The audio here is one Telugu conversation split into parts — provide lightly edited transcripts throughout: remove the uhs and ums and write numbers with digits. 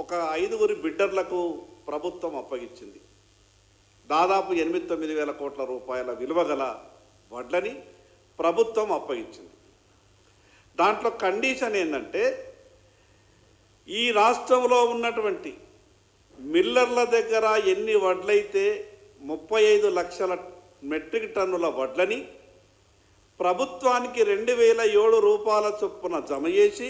ఒక 5 బిడ్డర్లకు ప్రభుత్వం అప్పగించింది. దాదాపు 8-9 వేల కోట్ల రూపాయల విలువ గల వడ్లని ప్రభుత్వం అప్పగించింది. దాంట్లో కండిషన్ ఏంటంటే, ఈ రాష్ట్రంలో ఉన్నటువంటి మిల్లర్ల దగ్గర ఎన్ని వడ్లయితే 35 లక్షల మెట్రిక్ టన్నుల వడ్లని ప్రభుత్వానికి 2007 రూపాయల చొప్పున జమ చేసి,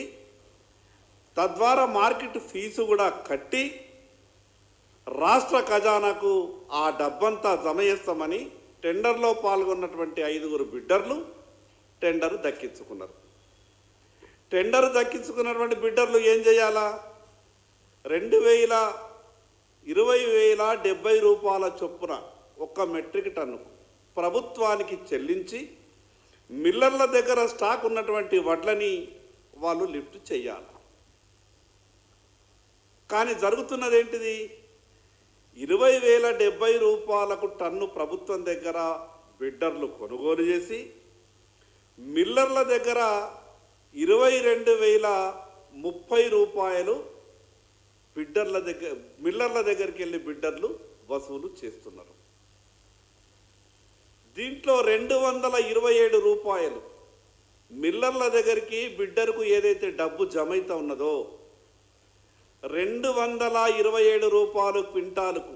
తద్వారా మార్కెట్ ఫీజు కూడా కట్టి రాష్ట్ర ఖజానాకు ఆ డబ్బంతా జమ చేస్తామని టెండర్లో పాల్గొన్నటువంటి 5 బిడ్డర్లు టెండర్ దక్కించుకున్నారు. టెండర్ దక్కించుకున్నటువంటి బిడ్డర్లు ఏం చేయాలా? 20,70 రూపాయల చొప్పున ఒక్క మెట్రిక్ టన్నుకు ప్రభుత్వానికి చెల్లించి మిల్లర్ల దగ్గర స్టాక్ ఉన్నటువంటి వడ్లని వాళ్ళు లిఫ్ట్ చేయాలి. కానీ జరుగుతున్నది ఏంటిది? 20,070 రూపాయలకు టన్ను ప్రభుత్వం దగ్గర బిడ్డర్లు కొనుగోలు చేసి, మిల్లర్ల దగ్గర 22,030 రూపాయలు మిల్లర్ల దగ్గరికి వెళ్ళి బిడ్డర్లు వసూలు చేస్తున్నారు. దీంట్లో 227 రూపాయలు మిల్లర్ల దగ్గరికి బిడ్డర్కు ఏదైతే డబ్బు జమ అవుతా ఉన్నదో 227 రూపాయలు క్వింటాలుకు,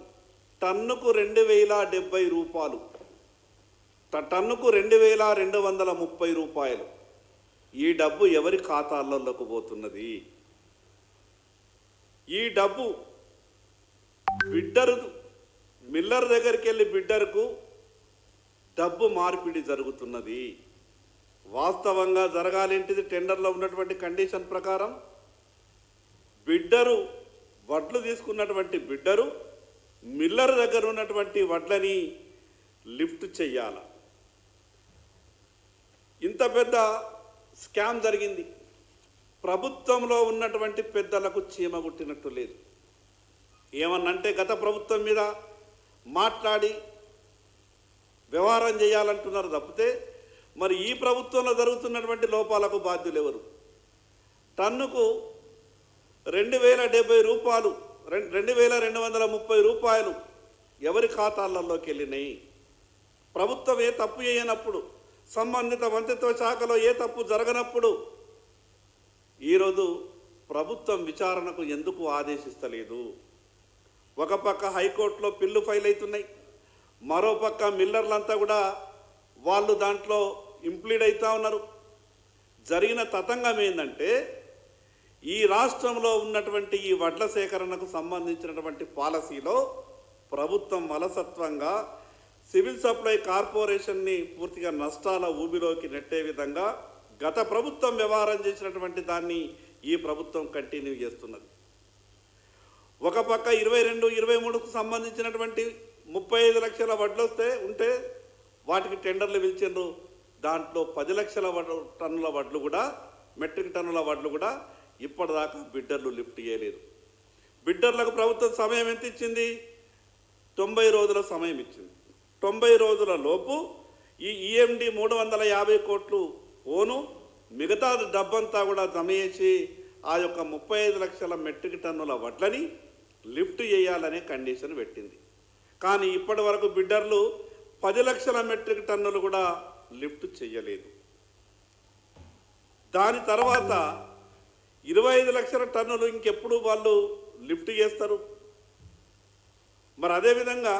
టన్నుకు 2,070 రూపాయలు, టన్నుకు 2,230 రూపాయలు. ఈ డబ్బు ఎవరి ఖాతాల్లోకి పోతున్నది? ఈ డబ్బు మిల్లర్ దగ్గరికి వెళ్ళి బిడ్డర్కు డబ్బు మార్పిడి జరుగుతున్నది. వాస్తవంగా జరగాలేంటిది? టెండర్లో ఉన్నటువంటి కండిషన్ ప్రకారం వడ్లు తీసుకున్నటువంటి బిడ్డరు మిల్లర్ దగ్గర ఉన్నటువంటి వడ్లని లిఫ్ట్ చెయ్యాల. ఇంత పెద్ద స్కామ్ జరిగింది. ప్రభుత్వంలో ఉన్నటువంటి పెద్దలకు చీమ గుట్టినట్టు లేదు. ఏమన్నంటే గత ప్రభుత్వం మీద మాట్లాడి వ్యవహారం చేయాలంటున్నారు తప్పితే, మరి ఈ ప్రభుత్వంలో జరుగుతున్నటువంటి లోపాలకు బాధ్యులు ఎవరు? టన్నుకు 2,070 రూపాయలు, 2,230 రూపాయలు ఎవరి ఖాతాలలోకి వెళ్ళినాయి? ప్రభుత్వం ఏ తప్పు చేయనప్పుడు, సంబంధిత మంత్రిత్వ శాఖలో ఏ తప్పు జరగనప్పుడు ఈరోజు ప్రభుత్వం విచారణకు ఎందుకు ఆదేశిస్తలేదు? ఒక పక్క హైకోర్టులో పిల్లు ఫైల్ అవుతున్నాయి, మరోపక్క మిల్లర్లంతా కూడా వాళ్ళు దాంట్లో ఇంప్లీడ్ అవుతూ ఉన్నారు. జరిగిన తతంగం ఏంటంటే, ఈ రాష్ట్రంలో ఉన్నటువంటి ఈ వడ్ల సేకరణకు సంబంధించినటువంటి పాలసీలో ప్రభుత్వం అలసత్వంగా సివిల్ సప్లై కార్పొరేషన్ని పూర్తిగా నష్టాల ఊబిలోకి నెట్టే విధంగా గత ప్రభుత్వం వ్యవహారం చేసినటువంటి దాన్ని ఈ ప్రభుత్వం కంటిన్యూ చేస్తున్నది. ఒక పక్క 22-23కు సంబంధించినటువంటి 35 లక్షల వడ్లు ఉంటే వాటికి టెండర్లు పిలిచిండ్రు. దాంట్లో 10 లక్షల టన్నుల వడ్లు కూడా, మెట్రిక్ టన్నుల వడ్లు కూడా ఇప్పటిదాకా బిడ్డర్లు లిఫ్ట్ చేయలేదు. బిడ్డర్లకు ప్రభుత్వం సమయం ఎంత ఇచ్చింది? 90 రోజుల సమయం ఇచ్చింది. 90 రోజుల లోపు ఈ ఈఎండి 350 కోట్లు ఓను, మిగతా డబ్బంతా కూడా జమ చేసి ఆ యొక్క 35 లక్షల మెట్రిక్ టన్నుల వడ్లని లిఫ్ట్ చేయాలనే కండిషన్ పెట్టింది. కానీ ఇప్పటి వరకు బిడ్డర్లు 10 లక్షల మెట్రిక్ టన్నులు కూడా లిఫ్ట్ చేయలేదు. దాని తర్వాత 25 లక్షల టన్నులు ఇంకెప్పుడు వాళ్ళు లిఫ్ట్ చేస్తారు? మరి అదేవిధంగా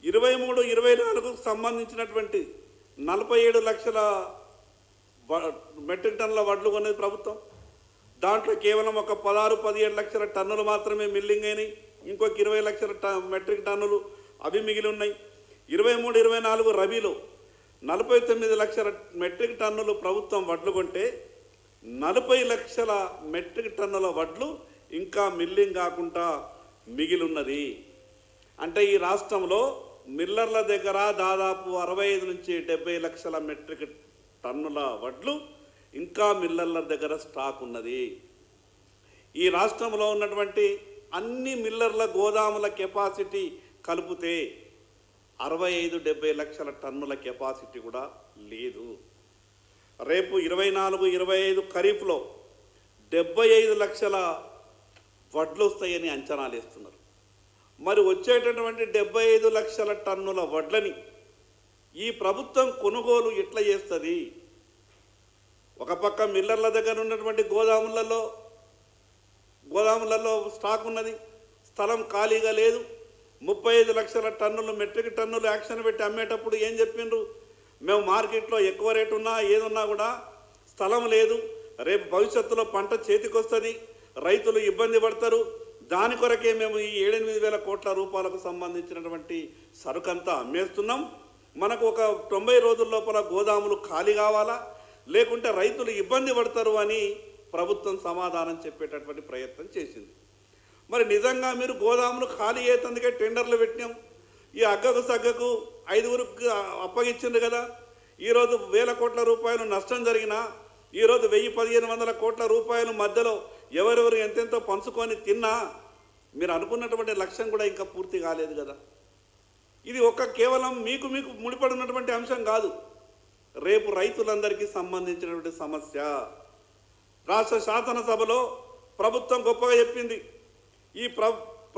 23-24కు సంబంధించినటువంటి 47 లక్షల మెట్రిక్ టన్నుల వడ్లు కొనేది ప్రభుత్వం. దాంట్లో కేవలం ఒక 16-17 లక్షల టన్నులు మాత్రమే మిల్లింగ్ అయినాయి. ఇంకొక 20 లక్షల మెట్రిక్ టన్నులు అవి మిగిలి ఉన్నాయి. 23-24 రబీలో 49 లక్షల మెట్రిక్ టన్నులు ప్రభుత్వం వడ్లు కొంటే 40 లక్షల మెట్రిక్ టన్నుల వడ్లు ఇంకా మిల్లింగ్ కాకుండా మిగిలిన్నది. అంటే ఈ రాష్ట్రంలో మిల్లర్ల దగ్గర దాదాపు 65-70 లక్షల మెట్రిక్ టన్నుల వడ్లు ఇంకా మిల్లర్ల దగ్గర స్టాక్ ఉన్నది. ఈ రాష్ట్రంలో ఉన్నటువంటి అన్ని మిల్లర్ల గోదాముల కెపాసిటీ కలిపితే 65-70 లక్షల టన్నుల కెపాసిటీ కూడా లేదు. రేపు 24-25 ఖరీఫ్లో 75 లక్షల వడ్లు వస్తాయని అంచనాలు వేస్తున్నారు. మరి వచ్చేటటువంటి 75 లక్షల టన్నుల వడ్లని ఈ ప్రభుత్వం కొనుగోలు ఎట్లా చేస్తుంది? ఒక పక్క మిల్లర్ల దగ్గర ఉన్నటువంటి గోదాములలో స్టాక్ ఉన్నది, స్థలం ఖాళీగా లేదు. 35 లక్షల టన్నులు మెట్రిక్ టన్నులు యాక్షన్ పెట్టి అమ్మేటప్పుడు ఏం చెప్పిండ్రు? మేము మార్కెట్లో ఎక్కువ రేటు ఉన్నా ఏదున్నా కూడా స్థలం లేదు, రేపు భవిష్యత్తులో పంట చేతికొస్తుంది, రైతులు ఇబ్బంది పడతారు, దాని కొరకే మేము ఈ 7-8 వేల కోట్ల రూపాయలకు సంబంధించినటువంటి సరుకంతా అమ్మేస్తున్నాం, మనకు ఒక 90 రోజుల లోపల గోదాములు ఖాళీ కావాలా, లేకుంటే రైతులు ఇబ్బంది పడతారు అని ప్రభుత్వం సమాధానం చెప్పేటటువంటి ప్రయత్నం చేసింది. మరి నిజంగా మీరు గోదాములు ఖాళీ అయ్యేందుకే టెండర్లు పెట్టినాం, ఈ అగ్గకు సగ్గకు 5గురికి అప్పగించింది కదా, ఈరోజు 1000 కోట్ల రూపాయలు నష్టం జరిగినా ఈరోజు 1000-1500 కోట్ల రూపాయలు మధ్యలో ఎవరెవరు ఎంతెంతో పంచుకొని తిన్నా మీరు అనుకున్నటువంటి లక్ష్యం కూడా ఇంకా పూర్తి కాలేదు కదా. ఇది కేవలం మీకు ముడిపడినటువంటి అంశం కాదు, రేపు రైతులందరికీ సంబంధించినటువంటి సమస్య. రాష్ట్ర శాసనసభలో ప్రభుత్వం గొప్పగా చెప్పింది, ఈ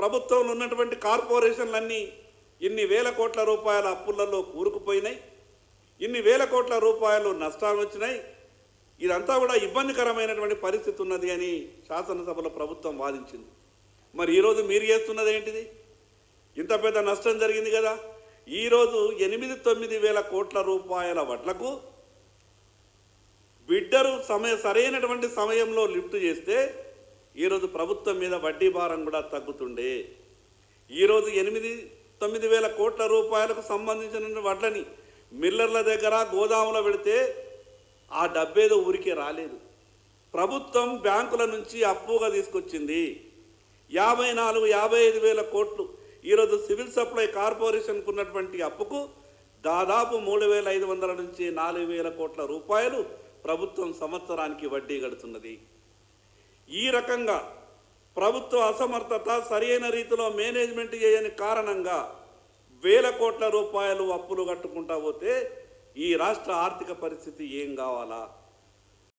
ప్రభుత్వంలో ఉన్నటువంటి కార్పొరేషన్లన్నీ ఇన్ని వేల కోట్ల రూపాయల అప్పులలో కూరుకుపోయినాయి, ఇన్ని వేల కోట్ల రూపాయలు నష్టాలు వచ్చినాయి, ఇదంతా కూడా ఇబ్బందికరమైనటువంటి పరిస్థితి ఉన్నది అని శాసనసభలో ప్రభుత్వం వాదించింది. మరి ఈరోజు మీరు చేస్తున్నది ఏంటిది? ఇంత పెద్ద నష్టం జరిగింది కదా, ఈరోజు 8-9 వేల కోట్ల రూపాయల వడ్లకు బిడ్డరు సరైనటువంటి సమయంలో లిఫ్ట్ చేస్తే ఈరోజు ప్రభుత్వం మీద వడ్డీ భారం కూడా తగ్గుతుండే. ఈరోజు 8-9 వేల కోట్ల రూపాయలకు సంబంధించిన వడ్లని మిల్లర్ల దగ్గర గోదాములో పెడితే ఆ డబ్బేదో ఊరికే రాలేదు, ప్రభుత్వం బ్యాంకుల నుంచి అప్పుగా తీసుకొచ్చింది. 54-55 వేల కోట్లు ఈరోజు సివిల్ సప్లై కార్పొరేషన్కు ఉన్నటువంటి అప్పుకు దాదాపు 3,500 నుంచి 4,000 కోట్ల రూపాయలు ప్రభుత్వం సంవత్సరానికి వడ్డీ కడుతున్నది. ఈ రకంగా ప్రభుత్వ అసమర్థత, సరైన రీతిలో మేనేజ్మెంట్ చేయని కారణంగా 1000 కోట్ల రూపాయలు అప్పులు కట్టుకుంటా పోతే ఈ రాష్ట్ర ఆర్థిక పరిస్థితి ఏం కావాలా?